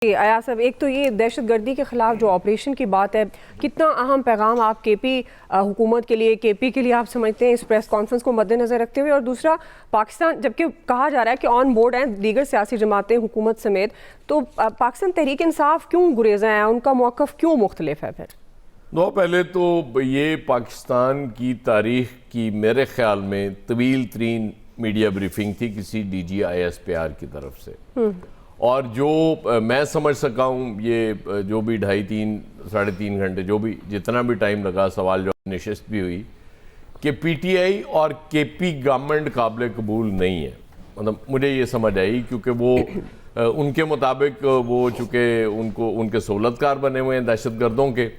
अयाज साहब, एक तो ये दहशतगर्दी के ख़िलाफ़ जो ऑपरेशन की बात है, कितना अहम पैगाम आप केपी हुकूमत के लिए, केपी के लिए आप समझते हैं इस प्रेस कॉन्फ्रेंस को मद्देनज़र रखते हुए? और दूसरा, पाकिस्तान जबकि कहा जा रहा है कि ऑन बोर्ड हैं दीगर सियासी जमातें हुकूमत समेत, तो पाकिस्तान तहरीक इंसाफ क्यों गुरेज़ा है? उनका मौक़िफ़ क्यों मुख्तलिफ है? फिर पहले तो ये पाकिस्तान की तारीख़ की मेरे ख्याल में तवील तरीन मीडिया ब्रीफिंग थी किसी DGISPR की तरफ से। और जो मैं समझ सका हूँ, ये जो भी 2.5, 3.5 घंटे जो भी जितना भी टाइम लगा, सवाल जो नशिस्त भी हुई, कि PTI और KP गवर्नमेंट काबिल कबूल नहीं है। मतलब मुझे ये समझ आई, क्योंकि वो उनके मुताबिक वो चूँकि उनके सहूलतकार बने हुए हैं दहशतगर्दों के,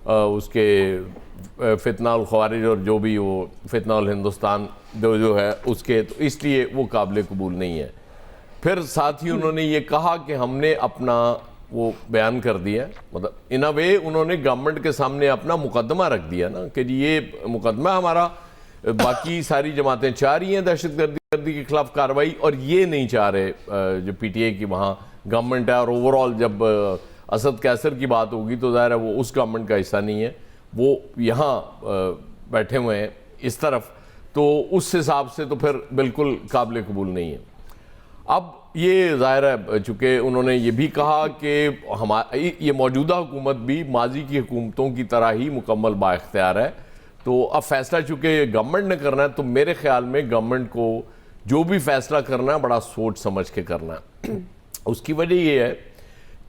उसके फितना उल ख़वारिज और जो भी वो फितना उल हिंदुस्तान जो है उसके, तो इसलिए वो काबिल कबूल नहीं है। फिर साथ ही उन्होंने ये कहा कि हमने अपना वो बयान कर दिया, मतलब इन अ वे उन्होंने गवर्नमेंट के सामने अपना मुकदमा रख दिया ना, कि ये मुकदमा हमारा, बाकी सारी जमातें चाह रही हैं दहशतगर्दी के खिलाफ कार्रवाई, और ये नहीं चाह रहे जो PTI की वहाँ गवर्नमेंट है। और ओवरऑल जब असद कैसर की बात होगी तो ज़ाहिर है वो उस गवर्नमेंट का हिस्सा नहीं है, वो यहाँ बैठे हुए हैं इस तरफ, तो उस हिसाब से तो फिर बिल्कुल काबिल कबूल नहीं है। अब ये ज़ाहिर है, चूँकि उन्होंने ये भी कहा कि ये मौजूदा हुकूमत भी माजी की हुकूमतों की तरह ही मुकम्मल बाइख्तियार है, तो अब फैसला चूँकि गवर्नमेंट ने करना है, तो मेरे ख्याल में गवर्नमेंट को जो भी फैसला करना है बड़ा सोच समझ के करना है। उसकी वजह ये है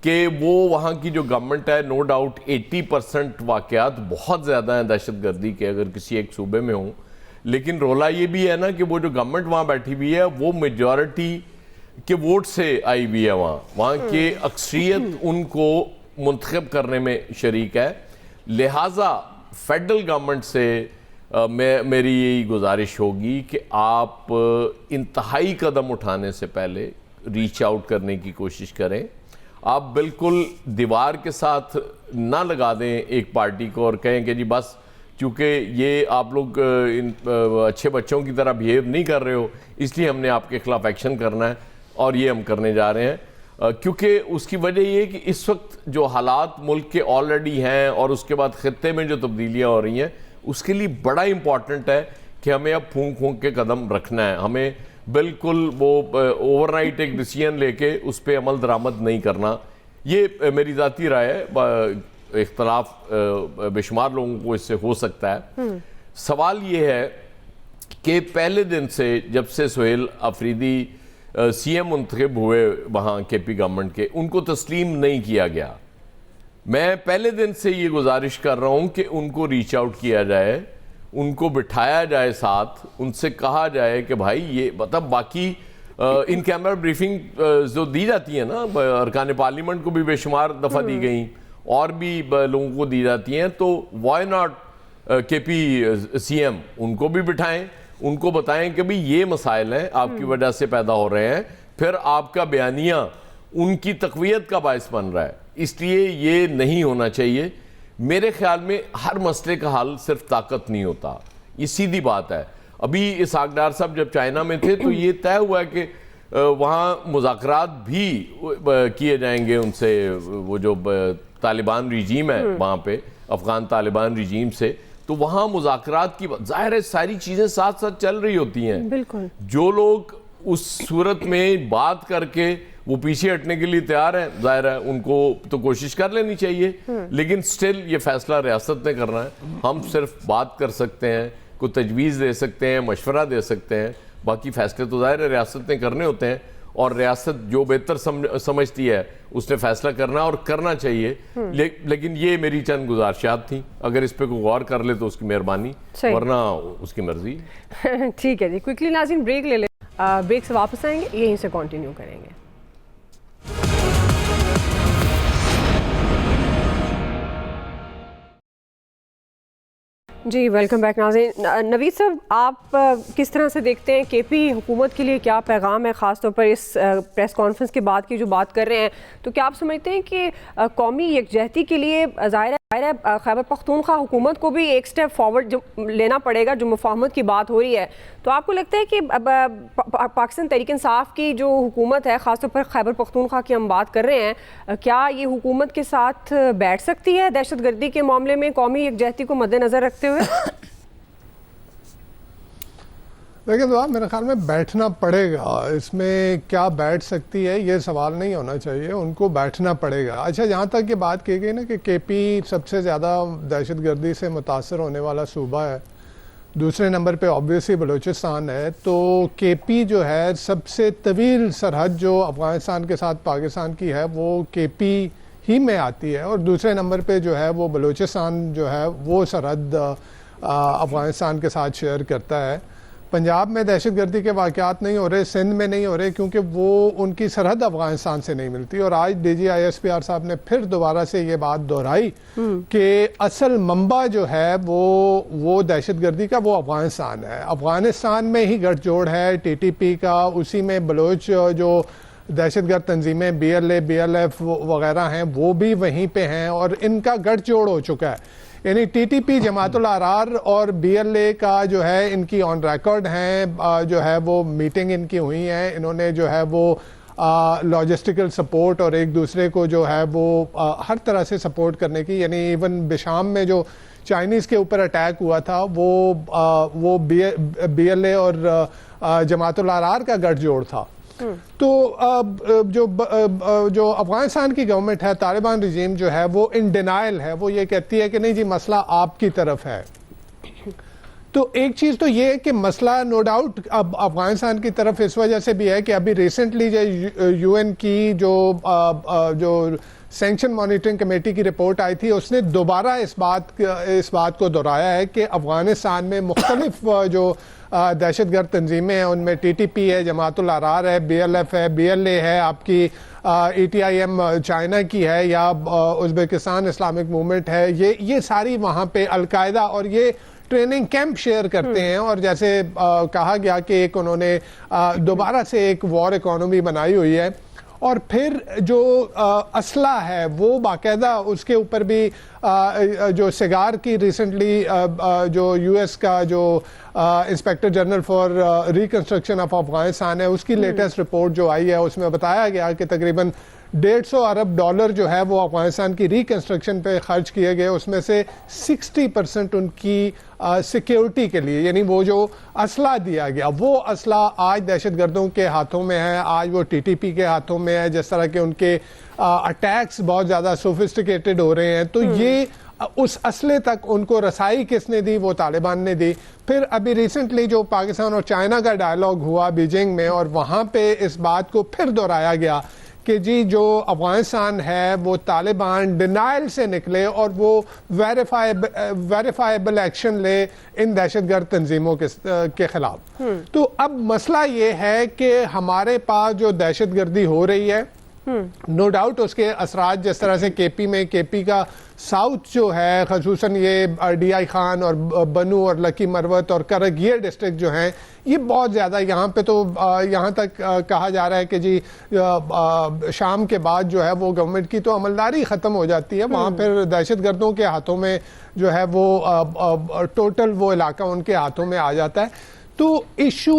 कि वो वहाँ की जो गवर्नमेंट है, नो डाउट 80% वाक़यात बहुत ज़्यादा हैं दहशतगर्दी के, अगर किसी एक सूबे में हों, लेकिन रोला ये भी है ना कि वो जो गवर्नमेंट वहाँ बैठी हुई है वो मेजॉरिटी के वोट से आई हुई है, वहाँ के अक्सरियत उनको मुंतखब करने में शरीक है। लिहाजा फेडरल गवर्नमेंट से मेरी यही गुजारिश होगी कि आप इंतहाई कदम उठाने से पहले रीच आउट करने की कोशिश करें। आप बिल्कुल दीवार के साथ ना लगा दें एक पार्टी को और कहें कि जी बस चूँकि ये आप लोग इन अच्छे बच्चों की तरह बिहेव नहीं कर रहे हो, इसलिए हमने आपके खिलाफ एक्शन करना है और ये हम करने जा रहे हैं। क्योंकि उसकी वजह ये कि इस वक्त जो हालात मुल्क के ऑलरेडी हैं और उसके बाद ख़ित्ते में जो तब्दीलियाँ हो रही हैं, उसके लिए बड़ा इम्पॉर्टेंट है कि हमें अब फूंक फूंक के कदम रखना है। हमें बिल्कुल वो ओवरनाइट एक डिसीजन लेके उस पर अमल दरामद नहीं करना। ये मेरी ज़ाती राय है, इख्तलाफ बेशुमार लोगों को इससे हो सकता है। सवाल ये है कि पहले दिन से जब से सुहेल अफरीदी CM मुंतखब हुए वहाँ KP गवर्नमेंट के, उनको तस्लीम नहीं किया गया। मैं पहले दिन से ये गुजारिश कर रहा हूँ कि उनको रीच आउट किया जाए, उनको बिठाया जाए साथ, उनसे कहा जाए कि भाई ये मतलब बाकी इन कैमरा ब्रीफिंग जो दी जाती है ना, अरकान पार्लियामेंट को भी बेशुमार दफ़ा दी गई और भी लोगों को दी जाती हैं, तो वाई नॉट KP CM उनको भी बिठाएं, उनको बताएं कि भाई ये मसाइल हैं आपकी वजह से पैदा हो रहे हैं, फिर आपका बयानिया उनकी तक़वियत का बायस बन रहा है, इसलिए ये नहीं होना चाहिए। मेरे ख्याल में हर मसले का हल सिर्फ ताकत नहीं होता, ये सीधी बात है। अभी इसहाक डार साहब जब चाइना में थे तो ये तय हुआ है कि वहाँ मुज़ाकरात भी किए जाएंगे उनसे, वो जो तालिबान रिजीम है वहाँ पे, अफ़गान तालिबान रिजीम से, तो वहाँ मुज़ाकरात की ज़ाहिर है सारी चीज़ें साथ साथ चल रही होती हैं। बिल्कुल, जो लोग उस सूरत में बात करके वो पीछे हटने के लिए तैयार हैं, ज़ाहिर है उनको तो कोशिश कर लेनी चाहिए, लेकिन स्टिल ये फैसला रियासत ने करना है। हम सिर्फ बात कर सकते हैं, कोई तजवीज़ दे सकते हैं, मशवरा दे सकते हैं, बाकी फ़ैसले तो ज़ाहिर है रियासत ने करने होते हैं, और रियासत जो बेहतर समझती है उसने फैसला करना और करना चाहिए। लेकिन ये मेरी चंद गुजारिशात थी, अगर इस पे कोई गौर कर ले तो उसकी मेहरबानी, वरना उसकी मर्जी। ठीक है जी, क्विकली नाज़रीन ब्रेक ले ले, ब्रेक से वापस आएंगे, यहीं से कंटिन्यू करेंगे। जी वेलकम बैक नाज़रीन। नवीद साहब, आप किस तरह से देखते हैं KP हुकूमत के लिए क्या पैगाम है, ख़ास तौर पर इस प्रेस कॉन्फ्रेंस के बाद की जो बात कर रहे हैं, तो क्या आप समझते हैं कि कौमी यकजहती के लिए ज़ाहिर है खैबर पख्तूनख्वा हुकूमत को भी एक स्टेप फॉरवर्ड जो लेना पड़ेगा, जो मुफाहमत की बात हो रही है। तो आपको लगता है कि अब पाकिस्तान तहरीक इंसाफ की जो हुकूमत है, ख़ासतौर पर खैबर पख्तूनख्वा की हम बात कर रहे हैं, क्या ये हुकूमत के साथ बैठ सकती है दहशतगर्दी के मामले में कौमी यकजहती को मद्देनज़र रखते हुए? देखिए तो मेरे ख्याल में बैठना पड़ेगा। इसमें क्या बैठ सकती है ये सवाल नहीं होना चाहिए, उनको बैठना पड़ेगा। अच्छा, जहाँ तक ये बात की गई ना कि केपी सबसे ज़्यादा दहशतगर्दी से मुतासर होने वाला सूबा है, दूसरे नंबर पे ऑब्वियसली बलूचिस्तान है, तो केपी जो है सबसे तवील सरहद जो अफ़गानिस्तान के साथ पाकिस्तान की है वो केपी ही में आती है, और दूसरे नंबर पे जो है वो बलूचिस्तान जो है वो सरहद अफ़गानिस्तान के साथ शेयर करता है। पंजाब में दहशतगर्दी के वाक़यात नहीं हो रहे, सिंध में नहीं हो रहे, क्योंकि वो उनकी सरहद अफ़गानिस्तान से नहीं मिलती। और आज DGISPR साहब ने फिर दोबारा से ये बात दोहराई कि असल मंबा जो है वो दहशतगर्दी का वो अफ़गानिस्तान है। अफ़गानिस्तान में ही गठजोड़ है TTP का, उसी में बलोच जो दहशतगर्द तंजीमें BLA BLF वगैरह हैं वो भी वहीं पे हैं, और इनका गठजोड़ हो चुका है। यानी TTP जमातुल अहरार और BLA का जो है इनकी ऑन रिकॉर्ड हैं, जो है वो मीटिंग इनकी हुई है, इन्होंने जो है वो लॉजिस्टिकल सपोर्ट और एक दूसरे को जो है वो हर तरह से सपोर्ट करने की, यानी इवन बिशाम में जो चाइनीज़ के ऊपर अटैक हुआ था वो BLA और जमातुल अहरार का गठजोड़ था। तो जो अफगानिस्तान की गवर्नमेंट है, तालिबान रिजीम जो है वो इन डिनाइल है, वो ये कहती है कि नहीं जी मसला आपकी तरफ है। तो एक चीज़ तो ये है कि मसला नो डाउट अब अफगानिस्तान की तरफ इस वजह से भी है कि अभी रिसेंटली जो UN की जो सैंक्शन मॉनिटरिंग कमेटी की रिपोर्ट आई थी, उसने दोबारा इस बात को दोहराया है कि अफगानिस्तान में मुख्तलिफ जो दहशतगर्द तंजीमें हैं, उनमें TTP है, जमातुल अहरार है, BLF है, BLA है, आपकी ETIM चाइना की है, या उज़्बेकिस्तान इस्लामिक मूवमेंट है, ये सारी वहाँ पे अलकायदा और ये ट्रेनिंग कैंप शेयर करते हैं। और जैसे कहा गया कि एक उन्होंने दोबारा से एक वॉर इकोनॉमी बनाई हुई है, और फिर जो असला है वो बाकायदा उसके ऊपर भी जो सिगार की रिसेंटली जो US का जो inspector general for reconstruction of Afghanistan है, उसकी लेटेस्ट रिपोर्ट जो आई है उसमें बताया गया कि तकरीबन $150 अरब जो है वो अफगानिस्तान की रिकंस्ट्रक्शन पे खर्च किए गए, उसमें से 60% उनकी सिक्योरिटी के लिए, यानी वो जो असला दिया गया वो असला आज दहशतगर्दों के हाथों में है, आज वो TTP के हाथों में है। जिस तरह के उनके अटैक्स बहुत ज़्यादा सोफिस्टिकेटेड हो रहे हैं, तो ये उस असले तक उनको रसाई किसने दी? वो तालिबान ने दी। फिर अभी रिसेंटली जो पाकिस्तान और चाइना का डायलॉग हुआ बीजिंग में, और वहाँ पे इस बात को फिर दोहराया गया कि जी जो अफगानिस्तान है वो तालिबान डिनाइल से निकले और वो वेरीफाइबल एक्शन ले इन दहशतगर्द तंजीमों के खिलाफ। तो अब मसला ये है कि हमारे पास जो दहशतगर्दी हो रही है, नो डाउट उसके असरात जिस तरह से केपी का साउथ जो है, खसूसन ये DI खान और बनू और लकी मरवत और करगिल डिस्ट्रिक्ट जो हैं, ये बहुत ज़्यादा यहाँ पे तो यहाँ तक कहा जा रहा है कि जी शाम के बाद जो है वो गवर्नमेंट की तो अमलदारी ख़त्म हो जाती है, वहाँ पर दहशतगर्दों के हाथों में जो है वो टोटल वो इलाका उनके हाथों में आ जाता है। तो इशू